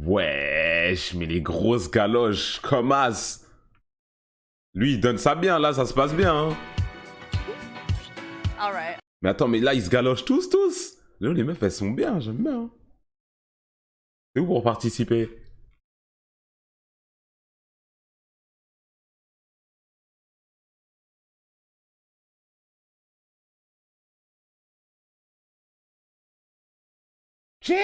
Wesh, mais les grosses galoches, comme as. Lui, il donne ça bien, là, ça se passe bien. Hein. Alright. Mais attends, mais là, ils se galochent tous. Là, les meufs, elles sont bien, j'aime bien. Hein. C'est où pour participer? Tchè.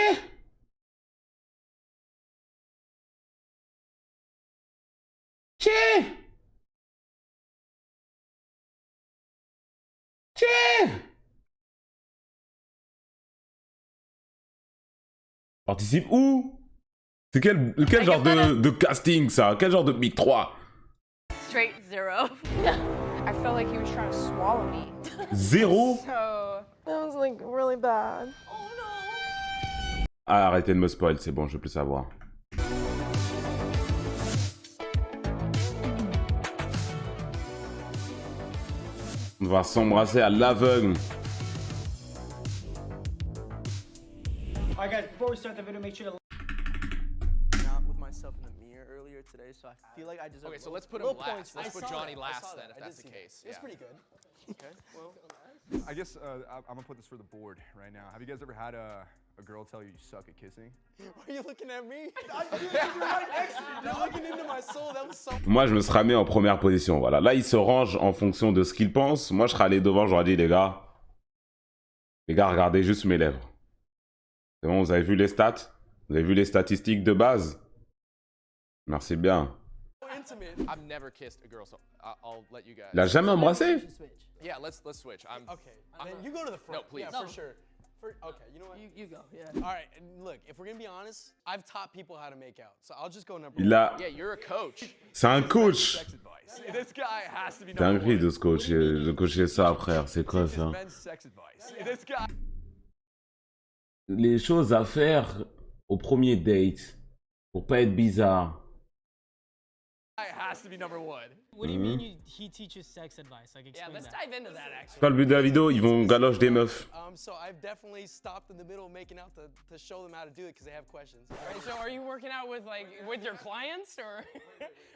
Participe où? C'est quel genre de casting, ça? Quel genre de Big 3? Straight 0. I felt like he was trying to swallow me. 0? So that was like really bad. Ah, arrêtez de me spoil, c'est bon, je veux plus savoir. On va s'embrasser à l'aveugle. Alright guys, before we start the video, make sure to Not with myself in the mirror earlier today, so I feel like I deserve. Okay, so let's put him little last. points. Let's I put saw Johnny that. last I saw then, that. if I that's did the see that. case. It's Yeah. pretty good. Okay, well. I guess I'm gonna put this for the board right now. Have you guys ever had a girl tell you you suck at kissing? Why are you looking at me? You're right next to me. You're looking into my soul. That was so. Moi, je me serais mis en première position, voilà. Là, il se range en fonction de ce qu'il pense. Moi, je serais allé devant, j'aurais dit, les gars, regardez juste mes lèvres. C'est bon, vous avez vu les stats? Vous avez vu les statistiques de base? Merci bien. Intimate. I've never kissed a girl, so I'll let you guys. Il a jamais embrassé? Yeah, let's switch. Okay, and then you go to the front. No, please. Yeah, for sure. Okay, you know what? You go, yeah. All right, and look, if we're gonna be honest, I've taught people how to make out, so I'll just go number Il one. a... Yeah, you're a coach. C'est un coach. Sex advice. This guy has to be Dinguerie de coacher ça, frère. C'est quoi ça? men's sex advice. This guy. Les choses à faire au premier date, pour pas être bizarre. has to be number one. What do you mean he teaches sex advice? Like, Yeah, explain let's that. dive into that C'est actually. pas le but de la vidéo, ils vont galoche des meufs. So I've definitely stopped in the middle of making out to show them how to do it because they have questions. Right, so are you working out with with your clients or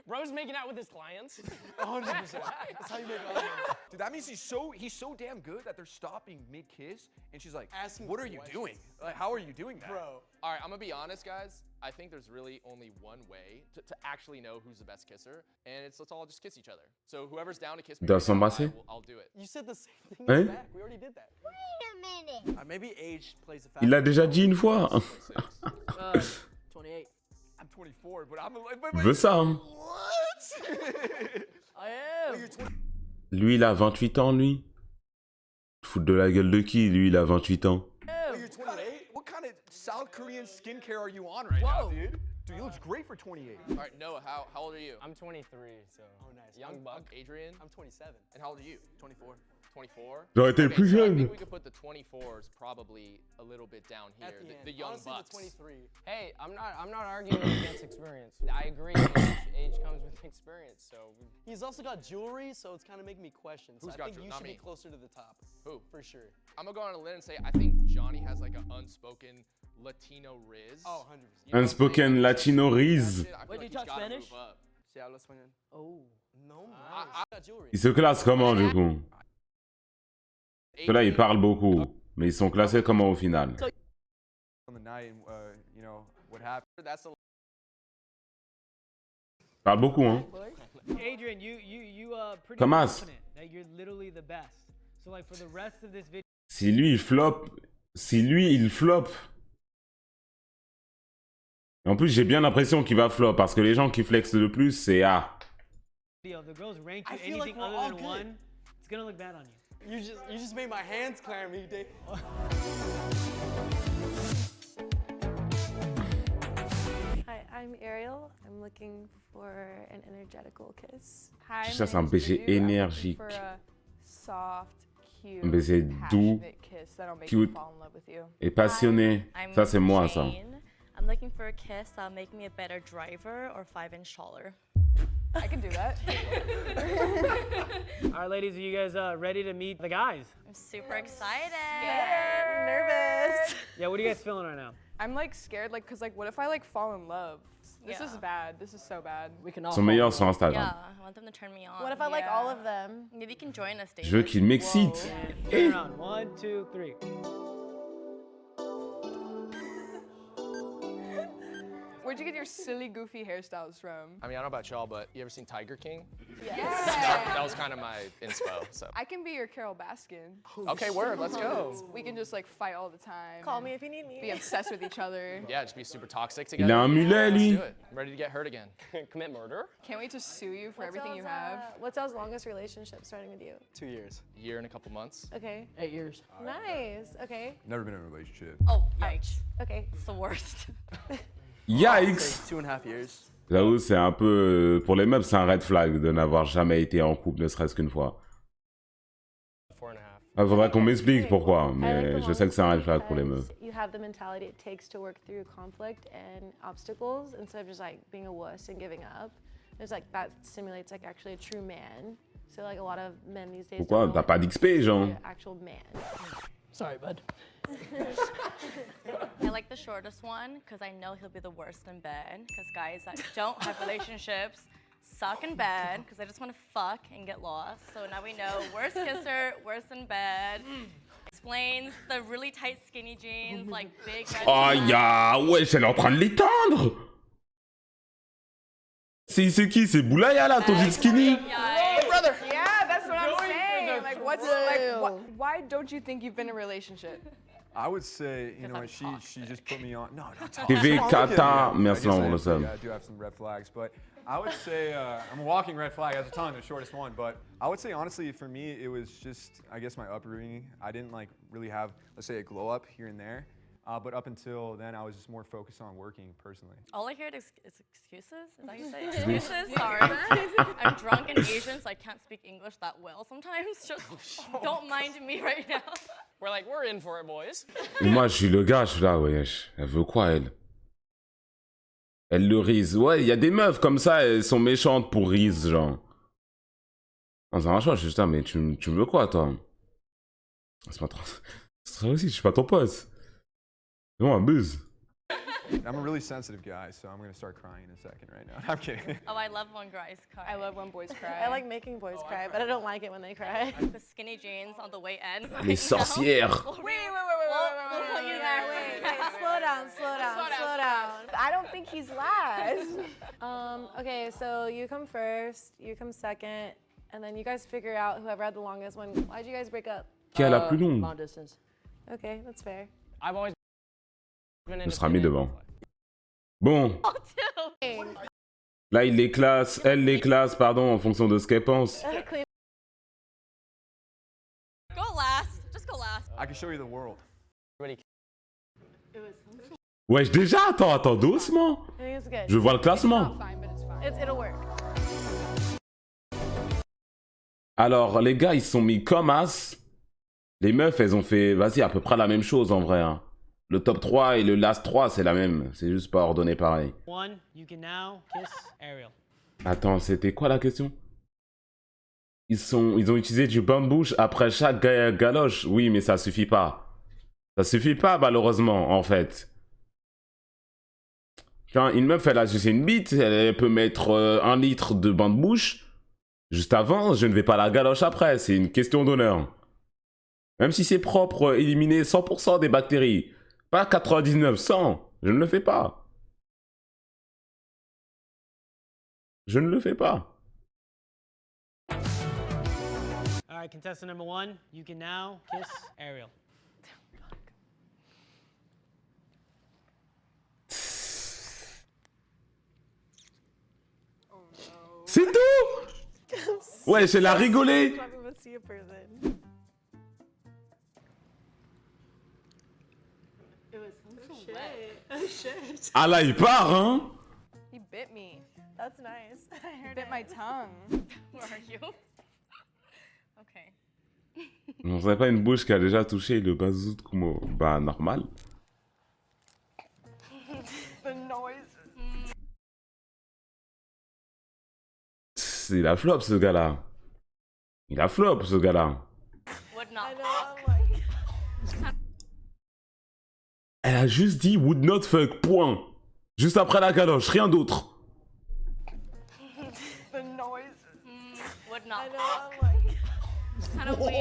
Bro's making out with his clients? 100%. That's how you make out. Dude, that means he's so damn good that they're stopping mid-kiss, and she's like, Asking "What are you questions. doing? Like, how are you doing that?" Bro. All right, I'm gonna be honest, guys. I think there's really only one way to actually know who's the best kisser, and it's let's all just kiss each other. So whoever's down to kiss me, Doivent right now, s'embrasser? I'll do it. You said the same thing Hein? in the back. We already did that. Wait a minute. Maybe age plays a factor. Il l'a déjà dit une fois. 28. I'm 24, but I'm Il veut ça, hein. What? I am. You're 20. Lui, il a 28 ans, lui. Fout de la gueule de qui, lui, il a 28 ans. You're 28? What kind of South Korean skincare are you on right now, dude? Dude, you look great for 28. All right, Noah, how old are you? I'm 23, so Oh, nice. young buck. Adrian. I'm 27. And how old are you? 24. 24. J'aurais été plus so I jeune. think we could put the 24s probably a little bit down here. At the end. The young Honestly, bucks. the 23. Hey, I'm not arguing against experience. I agree. Age comes with experience. So He's also got jewelry, so it's kind of making me question. So Who's I got think jewelry? you Not should be me. closer to the top. Who? For sure. I'm gonna go on a limb and say I think Johnny has like an unspoken Latino riz. Oh, 100%. You know what I'm Unspoken saying? Like, Latino riz. I feel Wait, do you he's talk gotta Spanish? move up. Se habla español. Oh. No, man. I- He's got jewelry. Il se classe comment, du coup? Parce que là, il parle beaucoup. Mais ils sont classés comment au final? On the night, you know, what happened? That's a Il parle beaucoup, hein? Adrian, you pretty Comme as. confident that you're literally the best. So like for the rest of this video. Si lui, il flop. En plus, j'ai bien l'impression qu'il va flop parce que les gens qui flexent le plus, c'est A. If the girls rank I you feel like anything we're other all than good. one, it's gonna look bad on you. You just made my hands clammy, Dave. Hi, I'm Ariel. I'm looking for an energetical kiss. Hi, Ça, my c'est un name's baiser Juju. I'm looking énergique. for a soft, cute, Un baiser doux, passionate kiss that'll make cute me fall in love with you. et passionné. I'm Ça, c'est moi, ça. Jane. I'm looking for a kiss that'll make me a better driver or 5-inch taller. I can do that. All right, ladies, are you guys ready to meet the guys? I'm super excited. Nervous. Yeah, what are you guys feeling right now? I'm like scared, like, cause like, what if I like fall in love? This is Yeah. bad. This is so bad. We can Ils all sont meilleurs sur Instagram. Yeah, I want them to turn me on. What if I like all of them? Maybe you can join us, David. Je veux qu'ils m'excitent. Turn around. 1, 2, 3. Where'd you get your silly, goofy hairstyles from? I mean, I don't know about y'all, but you ever seen Tiger King? Yes. That was kind of my inspo, so. I can be your Carol Baskin. Okay, word, let's go. We can just like fight all the time. Call me if you need me. Be obsessed with each other. Yeah, just be super toxic Il together. a un mulet, Let's lui. do it. I'm ready to get hurt again. Commit murder? Can't wait to sue you for everything you have. What's y'all's longest relationship starting with you? 2 years. Year and a couple months. Okay. 8 years. Nice. Okay. Never been in a relationship. Oh, yikes. Okay. It's the worst. Yikes! 2.5 years. J'avoue, c'est un peu... Pour les meufs, c'est un red flag de n'avoir jamais été en couple, ne serait-ce qu'une fois. 4.5. Il faudrait qu'on m'explique pourquoi, I like mais the je sais que c'est un red flag longest pour les meufs. because you have the mentality it takes to work through conflict and obstacles instead of just like being a wuss and giving up. There's like that simulates like actually a true man. So like a lot of men these days. Pourquoi? don't T'as pas d'XP, genre? they're actual man. Sorry, bud. I like the shortest one because I know he'll be the worst in bed. Because guys that don't have relationships suck in bed because they just want to fuck and get lost. So now we know worst kisser, worst in bed. Explains the really tight skinny jeans, like big. red Oh, jeans. ya! Wesh, elle est en train de l'étendre! C'est qui? C'est Boulaya, là, ton jean skinny? Yeah, Brother. Yeah, that's what I'm saying. Like, what's like? Why don't you think you've been in a relationship? I would say, you know what, she just put me on. No, not TV toxic. Kata, I merci guess I pour am le too, sub. yeah, I do have some red flags, but I would say I'm a walking red flag at the time, the shortest one. But I would say honestly, for me, it was just I guess my upbringing. I didn't like really have, let's say, a glow up here and there. But up until then, I was just more focused on working personally. All I hear is excuses. Is that how you say excuses? Sorry. I'm drunk and Asian, so I can't speak English that well sometimes. Just don't mind me right now. We're like, we're in for it, boys. Et moi, je suis le gars, je suis là, wesh. Elle veut quoi, elle? Elle le rise. Ouais, il y a des meufs comme ça, elles sont méchantes pour rise, genre. Non, c'est un choix, je suis juste là, mais tu me veux quoi, toi? C'est pas trop... C'est aussi, je suis pas ton pote. Non, abuse. I'm a really sensitive guy, so I'm gonna start crying in a second right now. I'm kidding. Oh, I love when guys cry. I love when boys cry. I like making boys cry, but I don't like it when they cry. the skinny jeans on the way in. Les sorcières. We'll Wait. put you there. Slow down. I don't think he's last. Okay, so you come first, you come second, and then you guys figure out whoever had the longest one. Why'd you guys break up? Qui a la plus longue? Long distance. Okay, that's fair. I've always been Je serai mis independent. devant. Bon, Oh, too. là, il les classe, elle les classe, pardon, en fonction de ce qu'elle pense. Clean. Go last. Just go last. I can show you the world. Everybody Wesh, déjà, attends, doucement. I think it's good. Je vois le classement. Fine, but it's fine. It'll work. Alors, les gars, ils se sont mis comme as. Les meufs, elles ont fait, vas-y, à peu près la même chose, en vrai. Hein. Le top 3 et le last 3, c'est la même. C'est juste pas ordonné pareil. 1, you can now kiss Ariel. Attends, c'était quoi la question? Ils ont utilisé du bambouche après chaque galoche. Oui, mais ça suffit pas. Ça suffit pas, malheureusement, en fait. Quand une meuf, elle a sucé une bite, elle peut mettre 1 litre de bain de bouche. Juste avant, je ne vais pas la galoche après. C'est une question d'honneur. Même si c'est propre, éliminer 100% des bactéries. Pas 99, 100. Je ne le fais pas. Je ne le fais pas. All right, contestant number 1, you can now kiss Ariel. C'est tout. Ouais, elle a rigolé. Talking about see a person. Ah là, il part, hein. He bit me. That's nice. He bit my tongue. Where are you? Okay. On serait pas une bouche qui a déjà touché le bazou de Kumo. Bah, normal. The noise. Il a flop, ce gars-là. Il a flop, ce gars-là. Would not I know, fuck. I'm like, Elle a juste dit would not fuck, point. Juste après la galoche, rien d'autre. The noise. Would not I know, fuck. I'm like, Kind of weak.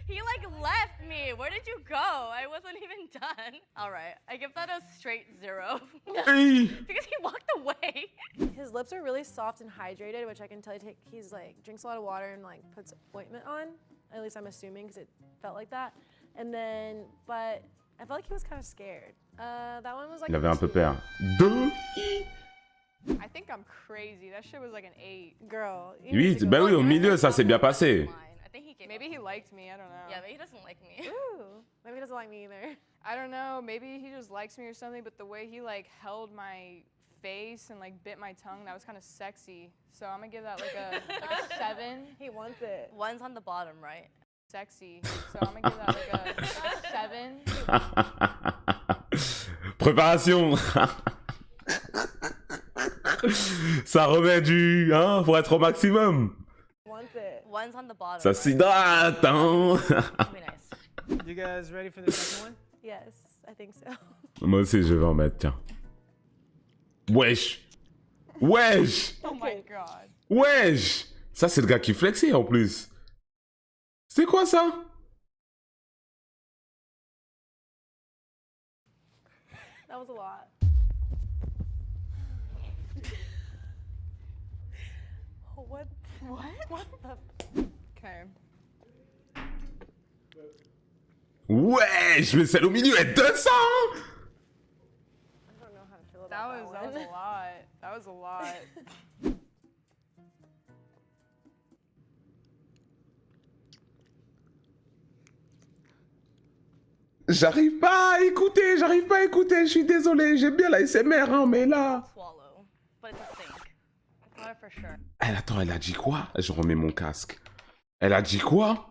He like left me. Where did you go? I wasn't even done. All right, I give that a straight 0 Hey. because he walked away. his lips are really soft and hydrated, which I can tell he's like drinks a lot of water and like puts ointment on. At least I'm assuming because it felt like that. And then, but I felt like he was kind of scared. That one was like. Il avait un peu peur. 2. I think I'm crazy. That shit was like an 8. Girl. you need 8. to go Bah oui, au back. milieu, ça s'est bien passé. I think he gave Maybe he liked me. I don't know. Yeah, but he doesn't like me. Ooh, maybe he doesn't like me either. I don't know. Maybe he just likes me or something. But the way he like held my face and like bit my tongue, that was kind of sexy. So I'm gonna give that like a 7. He wants it. One's on the bottom, right? Sexy. So I'm gonna give that like a 7. Préparation. Ça remet du... Hein, faut être au maximum. Wants it. One's on the bottom. Ça right? s'hydrate, hein. That'd be nice. You guys ready for the second one? Yes, I think so. Moi aussi, je vais en mettre, tiens. Wesh. Wesh. Oh my god. Wesh. Ça, c'est le gars qui flexait, en plus. C'est quoi, ça? That was a lot. What? What the? Okay. Wesh, mais celle au milieu est 200. I don't know how to feel about That was one. a lot. That was a lot. J'arrive pas à écouter, je suis désolé, j'aime bien la SMR, hein, mais là... Swallow, but it's a think. It's not for sure. Attends, elle a dit quoi? Je remets mon casque. Elle a dit quoi?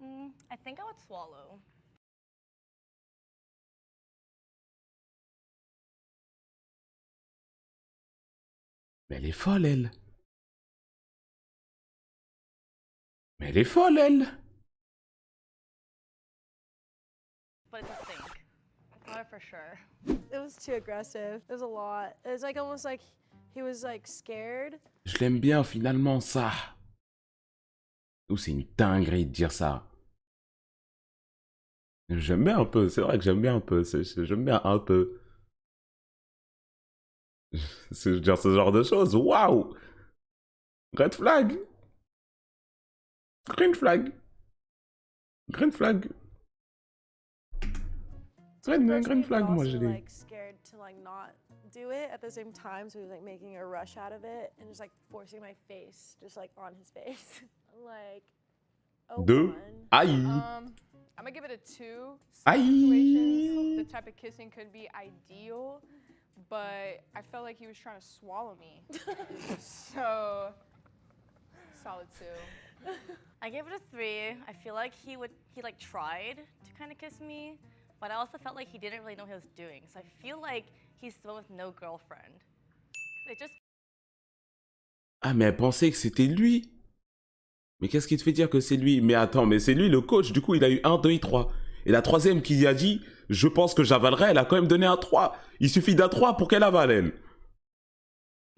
I think I would swallow. Mais elle est folle, elle. Mais elle est folle, elle. But it's a think. It's not for sure. It was too aggressive. It was a lot. It was like almost like he was like scared. Je l'aime bien, finalement, ça. Ou c'est une dinguerie de dire ça. J'aime bien un peu, c'est vrai que j'aime bien un peu. J'aime bien un peu. C'est dire ce genre de choses. Waouh! Red flag! Green flag! Green flag! Green flag, moi je also, dis. like scared to like not do it at the same time, so he was like making a rush out of it and just like forcing my face just like on his face. Like, oh, 2. Aïe! I'm gonna give it a 2. Aïe! Situations, the type of kissing could be ideal, but I felt like he was trying to swallow me. So, solid 2. I gave it a 3. I feel like he like tried to kind of kiss me, but I also felt like he didn't really know what he was doing. So I feel like he's still with no girlfriend. It just Ah, mais elle pensait que c'était lui. Mais qu'est-ce qui te fait dire que c'est lui? Mais attends, mais c'est lui le coach, du coup il a eu 1, 2 et 3. Et la troisième qui a dit, je pense que j'avalerai, elle a quand même donné un 3. Il suffit d'un 3 pour qu'elle avale, elle.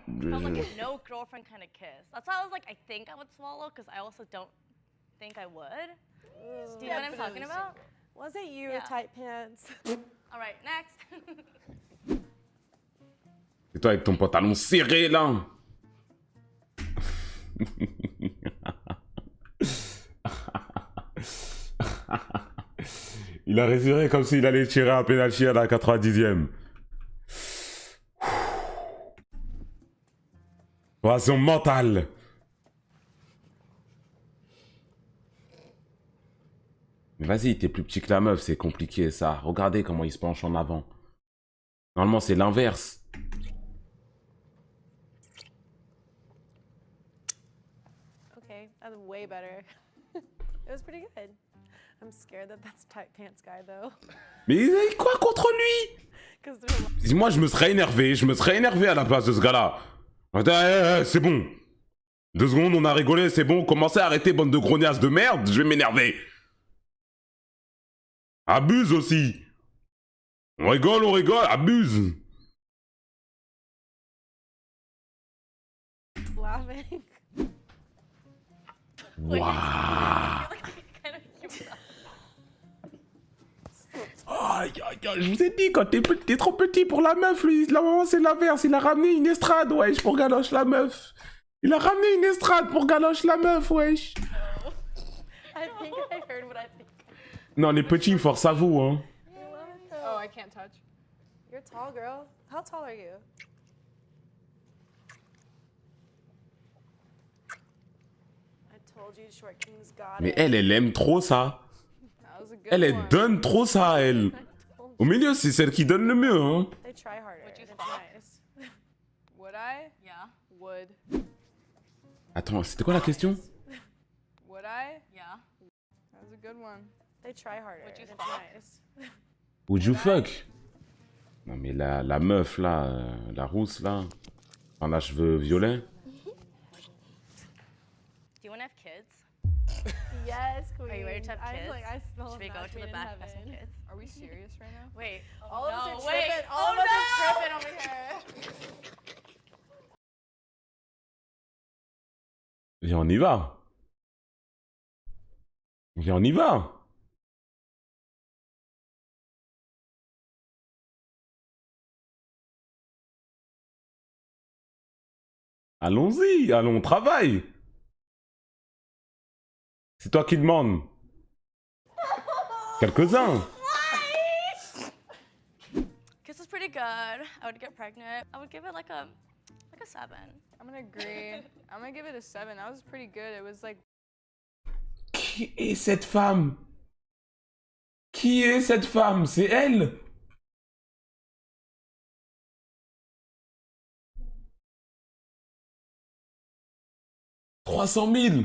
felt like a no girlfriend kind of kiss. That's why I was like, I think I would swallow, because I also don't think I would. Do you know what I'm talking about? Wasn't you Yeah. tight pants? All right, next. Et toi avec ton pantalon serré, là. Il a résuré comme s'il allait tirer un penalty à la 90e. Préparation mentale. Mais vas-y, t'es plus petit que la meuf, c'est compliqué ça. Regardez comment il se penche en avant. Normalement, c'est l'inverse. Okay, that's way better. It was pretty good. I'm scared that that's tight pants guy though. Mais quoi contre lui? 'Cause they're Moi, je me serais énervé à la place de ce gars-là. C'est bon. 2 secondes, on a rigolé, c'est bon. Commencez à arrêter, bande de grognasses de merde, je vais m'énerver. Abuse aussi. On rigole, abuse. Laughing. Waouh. Aïe, aïe, aïe, je vous ai dit, quand t'es trop petit pour la meuf, lui, la maman, c'est l'inverse. Il a ramené une estrade, wesh, pour galoche la meuf. Il a ramené une estrade pour galoche la meuf, wesh. I think I heard what I think. Non, les petits, force à vous, hein. Oh, I can't touch. You're tall, girl. How tall are you? I told you, short kings got Mais it. elle aime trop ça. That was a good Elle one. donne trop ça, elle. Au milieu, c'est celle qui donne le mieux, hein. They try harder. Would you It's fuck? nice. Would I? Yeah. Would. Attends, c'était quoi la question? Would I? Yeah. That was a good one. They try harder. Would you It's fuck? nice. Would you fuck? Non, mais la meuf, là, la rousse, là. Enfin, la cheveux violets. Do you want to have kids? Yes, queen. Are you ready to have kids? I feel like I smell Should we go to matchmade the in back and have some heaven. kids? Are we serious right now? Wait. All of us no, are wait. tripping. All of us are tripping over here. Viens, on y va. Viens, on y va. Allons-y, allons, on travaille. C'est toi qui demandes. Quelques-uns. Kiss is pretty good. I would get pregnant. I would give it like a 7. I'm gonna agree. I'm gonna give it a 7. That was pretty good. It was like Qui est cette femme? Qui est cette femme? C'est elle? « 300 000 !»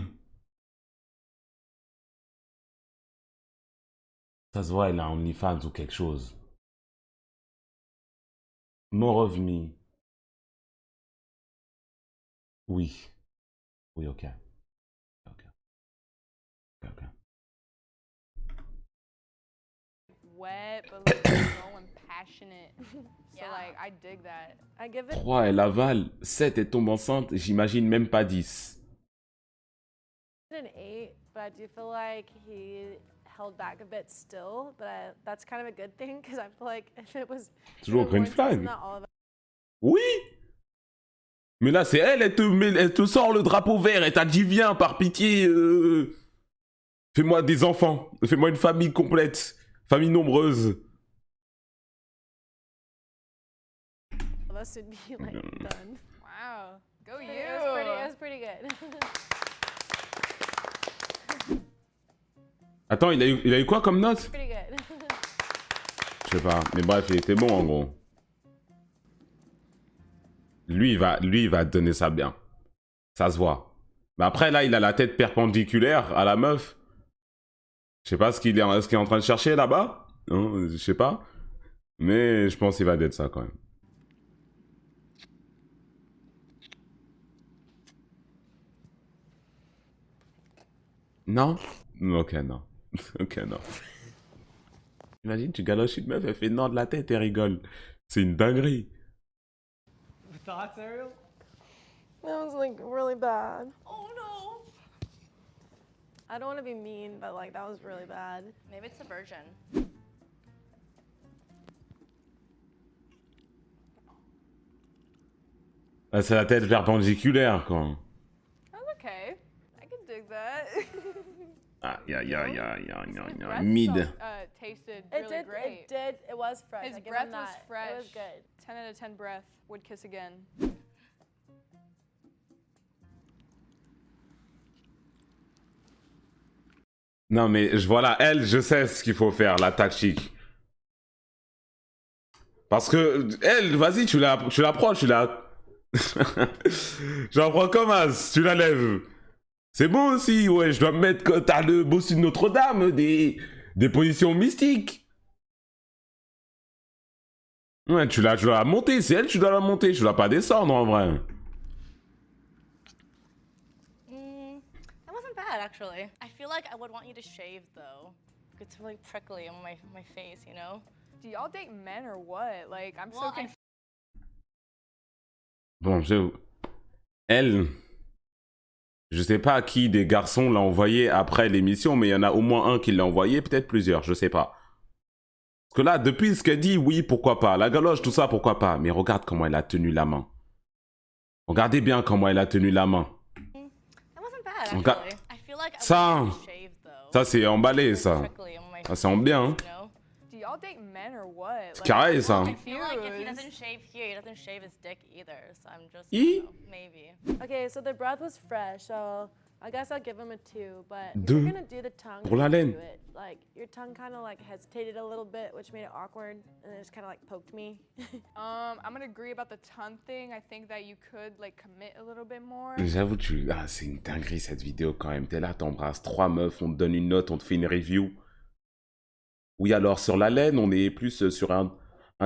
Ça se voit, elle a OnlyFans ou quelque chose. More of me. Oui. Oui, ok. Ok. Ok. wet, but like slow and passionate. So Yeah. like I dig that. I give it 3, elle avale. 7, elle tombe enceinte. J'imagine même pas 10. an 8, but I do feel like he held back a bit still. But that's kind of a good thing because I feel like if it was Toujours if it green weren't flag. not all of us, Oui. Mais là, c'est elle, elle te sort le drapeau vert et t'a dit viens, par pitié, fais-moi des enfants, fais-moi une famille complète, famille nombreuse. would be like done. Wow. Go you. It was pretty good. Attends, il a eu quoi comme note? Pretty good. Je sais pas, mais bref, il était bon en gros. Lui, il va te donner ça bien. Ça se voit. Mais après, là, il a la tête perpendiculaire à la meuf. Je sais pas ce qu'il est en train de chercher là-bas. Hein, je sais pas. Mais je pense qu'il va d'être ça quand même. Non? Ok, non. Ok, non. Imagine, tu galoches une meuf, elle fait non de la tête et rigole. C'est une dinguerie. Thoughts, Ariel? That was like really bad. Oh no. I don't want to be mean, but like that was really bad. Maybe it's a virgin. Ah, c'est la tête perpendiculaire, quoi. That was okay. I can dig that. Aïe, aïe, aïe, aïe, aïe, aïe, Breath mid. tasted It really did. great. It was fresh. His I give breath him was that. fresh. It was good. 10 out of 10 breath. Would kiss again. Non, mais voilà, elle, je sais ce qu'il faut faire, la tactique. Parce que, elle, vas-y, tu la prends, tu la... Je la prends comme as, tu la lèves. C'est bon aussi, ouais, je dois me mettre quand t'as le bossu de Notre-Dame, des positions mystiques. Ouais, tu dois la monter, c'est elle, tu dois la monter, tu dois pas descendre en vrai. That wasn't bad actually. I feel like I would want you to shave though. It's really prickly on my face, you know? Do y'all date men or what? Like, I'm Well, so confused. Bon, elle, je sais pas qui des garçons l'a envoyé après l'émission, mais il y en a au moins un qui l'a envoyé, peut-être plusieurs, je sais pas. Parce que là, depuis ce qu'elle dit, oui, pourquoi pas. La galoche, tout ça, pourquoi pas. Mais regarde comment elle a tenu la main. Regardez bien comment elle a tenu la main. That wasn't bad, Regarde. actually. I feel like I Ça, was shaved, though. ça c'est emballé, ça. Prickly on my Ça, c'est en bien, hein. you know? Do y'all date men or what? C'est carré, ça. I feel like if he doesn't shave here, he doesn't shave his dick either. So I'm just, Hi? you know, maybe. Okay, so the breath was fresh, so I guess I'll give him a 2. But if Deux. you're gonna do the tongue, Pour la just laine. do it. Like your tongue kind of like hesitated a little bit, which made it awkward, and it just kind of like poked me. I'm gonna agree about the tongue thing. I think that you could like commit a little bit more. J'avoue, c'est une dinguerie cette vidéo quand même. T'es là, t'embrasses 3 meufs, on te donne une note, on te fait une review. Oui, alors sur la laine, on est plus sur un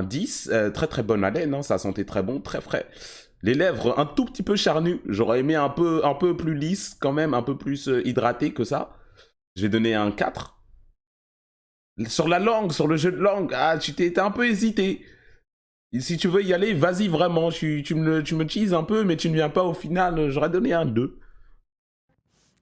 10. Très très bonne haleine, hein, ça sentait très bon, très frais. Les lèvres un tout petit peu charnues. J'aurais aimé un peu plus lisse quand même, un peu plus hydraté que ça. Je vais donner un 4. Sur la langue, sur le jeu de langue, ah, tu t'es un peu hésité. Et si tu veux y aller, vas-y vraiment. Tu me teases un peu, mais tu ne viens pas au final. J'aurais donné un 2.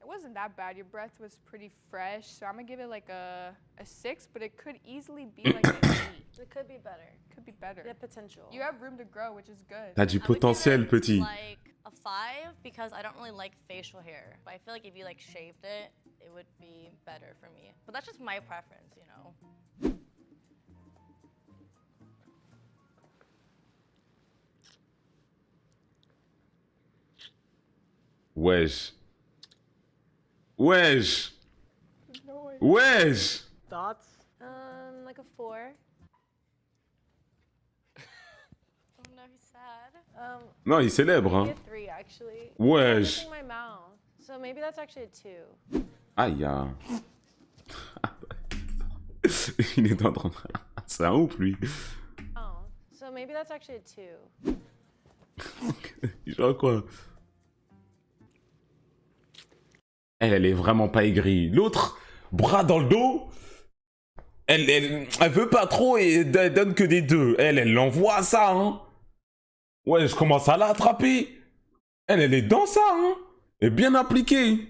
It wasn't that bad. Your breath was pretty fresh, so I'm gonna give it like a 6. But it could easily be like an 8. It could be better. Could be better. You have potential. You have room to grow, which is good. T'as du I would give potentiel, it, petit. like a 5 because I don't really like facial hair. But I feel like if you like shaved it, it would be better for me. But that's just my preference, you know. Wesh. Wesh. Wesh. Thoughts? Like a 4. Oh no, he's sad. Non, il est célèbre, Maybe hein. a 3 actually. Wesh. I'm missing my mouth, so maybe that's actually a 2. Aïe. Hein. Il est en train de... C'est un ouf, lui. Oh, so maybe that's actually a 2. Genre quoi? Elle est vraiment pas aigrie. L'autre, bras dans le dos, elle veut pas trop et elle donne que des 2. Elle l'envoie ça, hein. Ouais, je commence à l'attraper. Elle est dans ça, hein. Elle est bien appliquée.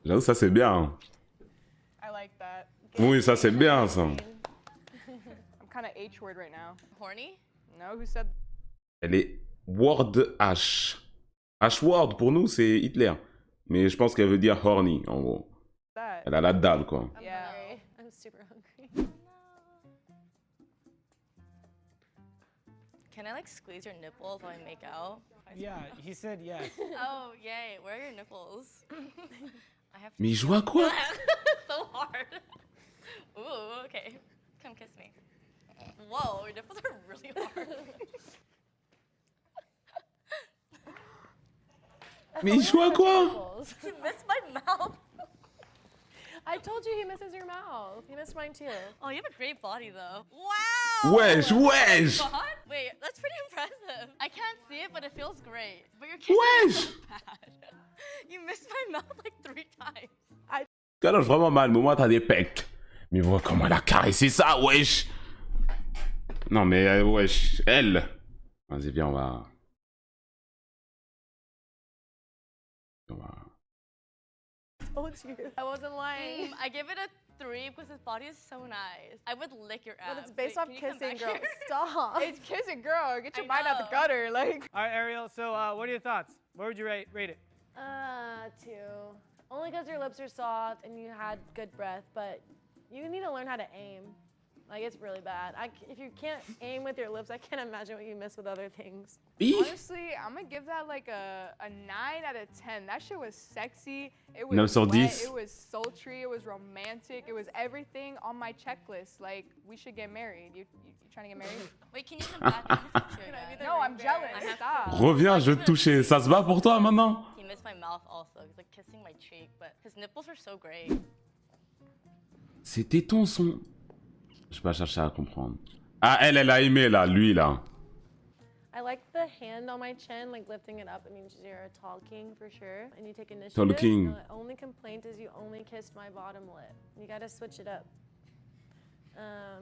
J'avoue, ça c'est bien. I like that. Oui, ça c'est bien, ça. I'm kind of H-word right now. Horny? No, who said? Elle est Word H. H-word, pour nous, c'est Hitler. Mais je pense qu'elle veut dire horny, en gros. That. Elle a la dalle, quoi. I'm Yeah. hungry. I'm super hungry. Can I like squeeze your nipples while I make out? Yeah, he said yes. Oh, yay. Where are your nipples? I have to Mais il joue à quoi? so hard. Ooh, okay. Come kiss me. Whoa, your nipples are really hard. Mais il joue à quoi? You missed my mouth. I told you he misses your mouth. He missed mine too. Oh, you have a great body though. Wow. Wesh, wesh! God? Wait, that's pretty impressive. I can't see it, but it feels great. But your kissing Wesh! is so bad. You missed my mouth like 3 times. Galoche vraiment mal, mais moi t'as des pecs. Mais vois comment elle a caressé ça, wesh! Non mais wesh, elle! Vas-y, viens, on va... Told you. I wasn't lying. I give it a 3 because his body is so nice. I would lick your ass. But it's based off Can you come kissing, back girl. here? Stop. It's kissing, girl. Get your I mind out the know. gutter. Like. All right, Ariel. So, what are your thoughts? Where would you rate it? 2. Only because your lips are soft and you had good breath, but you need to learn how to aim. Like, it's really bad. If you can't aim with your lips, I can't imagine what you miss with other things. Honestly, I'm gonna give that like a 9 out of 10. That shit was sexy. It was 9 sur wet, 10. it was sultry. It was romantic. It was everything on my checklist. Like, we should get married. You trying to get married? Wait, can you come back? I have to touch you again. No, I'm jealous. I have Stop. Reviens, je vais te toucher. Ça se bat pour toi maintenant? He missed my mouth also. He's like kissing my cheek, but his nipples are so great. Ces tétons sont... Je vais pas chercher à comprendre. Ah, elle a aimé là, lui là. I like the hand on my chin, like lifting it up. It means you're a tall king for sure. And you take initiative. Tall king. The only complaint is you only kissed my bottom lip. You gotta switch it up.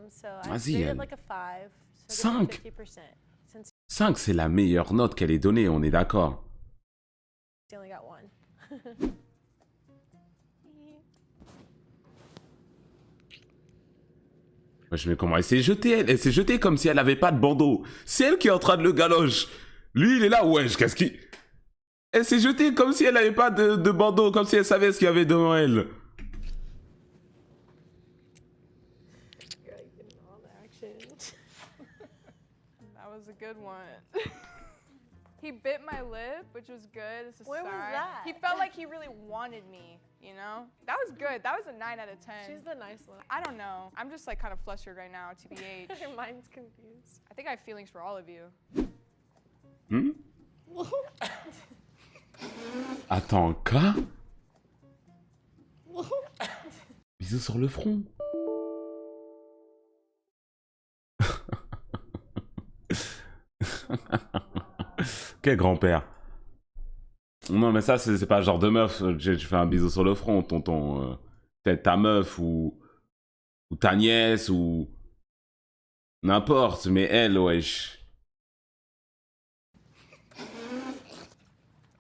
So I Vas-y, rated elle. like a 5. So Cinq. 50%. Since 5, c'est la meilleure note qu'elle ait donnée, on est d'accord. you only got 1. Wesh, mais comment elle s'est jetée, elle? Elle s'est jetée comme si elle avait pas de bandeau. C'est elle qui est en train de le galoche. Lui, il est là, wesh, qu'est-ce qui... Elle s'est jetée comme si elle avait pas de bandeau, comme si elle savait ce qu'il y avait devant elle. You're like getting all the action. That was a good one. He bit my lip, which was good. It's a Where was sign. that? He felt like he really wanted me, you know? That was good. That was a 9 out of 10. She's the nice one. I don't know. I'm just like kind of flustered right now, TBH. Her mind's confused. I think I have feelings for all of you. Hmm? Attends, quoi? Bisous sur le front. Quel grand-père. Non, mais ça, c'est pas le genre de meuf. Tu fais un bisou sur le front, tonton. Peut-être ta meuf ou ta nièce ou n'importe, mais elle, wesh.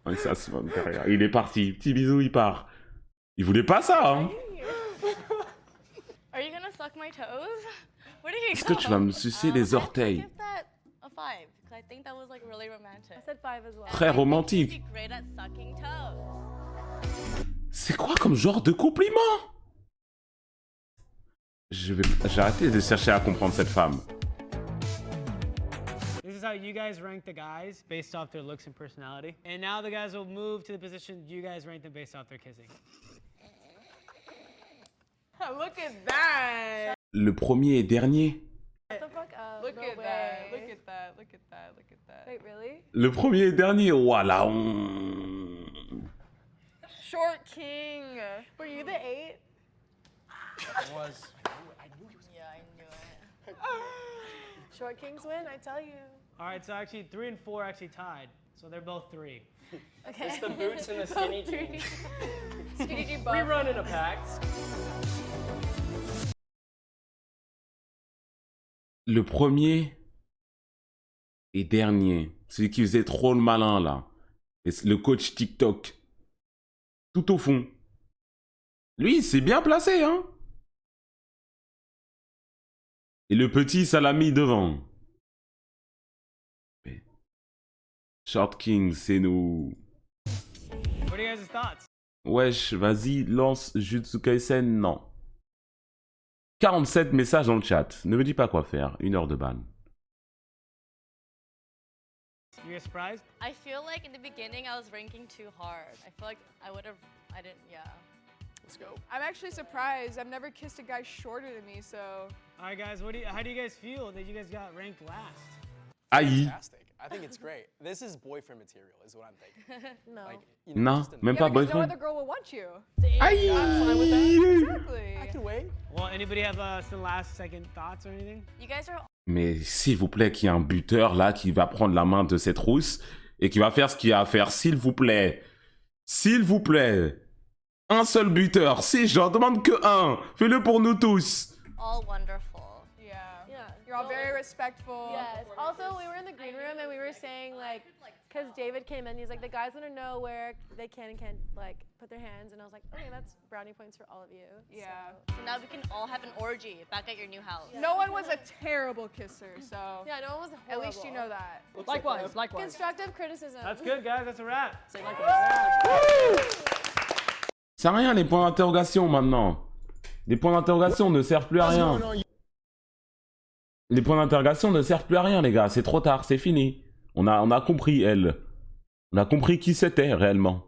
Ouais, ça, c'est mon carrière. Il est parti. Petit bisou, il part. Il voulait pas ça, hein. Are you gonna suck my toes? Where did he Est-ce go? que tu vas me sucer les I'd orteils? give that a 5 because I think that was like really romantic. I said 5 as well. Très romantique. You'd be great at sucking toes. C'est quoi comme genre de compliment? J'ai arrêté de chercher à comprendre cette femme. This is how you guys rank the guys based off their looks and personality. And now the guys will move to the position you guys rank them based off their kissing. Look at that. Le premier et dernier. Shut the fuck up. Look no at way. that. Look at that. Look at that. Look at that. Wait, really? Le premier et dernier. Voilà. Short king. Were you the 8? Was. Yeah, I knew it. Short kings win, I tell you. All right, so actually 3 and 4 actually tied. So they're both 3. Okay. It's the boots and the skinny jeans. Skinny jean We buff. run in a pack. Le premier et dernier. Celui qui faisait trop le malin, là. Et le coach TikTok. Tout au fond. Lui, il s'est bien placé, hein. Et le petit, ça l'a mis devant. Short King, c'est nous. What are you guys' thoughts? Wesh, vas-y, lance Jujutsu Kaisen, non. 47 messages dans le chat. Ne me dis pas quoi faire. 1 heure de ban. You guys surprised? I feel like in the beginning I was ranking too hard. I feel like I didn't, yeah. Let's go. I'm actually surprised. I've never kissed a guy shorter than me, so. All right, guys, how do you guys feel that you guys got ranked last? Aïe. Fantastic. I think it's great. This is boyfriend material, is what I'm thinking. No. Like, Non, just même Yeah, pas because no boyfriend. other girl will want you. Aïe. Exactly. I can wait. Well, anybody have some last second thoughts or anything? You guys are Mais s'il vous plaît, qu'il y ait un buteur là qui va prendre la main de cette rousse et qui va faire ce qu'il y a à faire, s'il vous plaît. S'il vous plaît. Un seul buteur. Si, j'en demande que un. Fais-le pour nous tous. all wonderful. Yeah. Yeah. You're all very respectful. Yes. Also, we were in the green room and we were saying like, because David came in, he's like, the guys want to know where they can and can't like put their hands, and I was like, okay, that's brownie points for all of you. Yeah. So now we can all have an orgy back at your new house. No one was a terrible kisser, so. Yeah, no one was At least you know that. Likewise, likewise. Constructive criticism. That's good, guys. That's a wrap. Say likewise. Ça sert à rien les points d'interrogation maintenant. Les points d'interrogation ne servent plus à rien. Les points d'interrogation ne servent plus à rien, les gars. C'est trop tard, c'est fini. On a compris, elle. On a compris qui c'était réellement.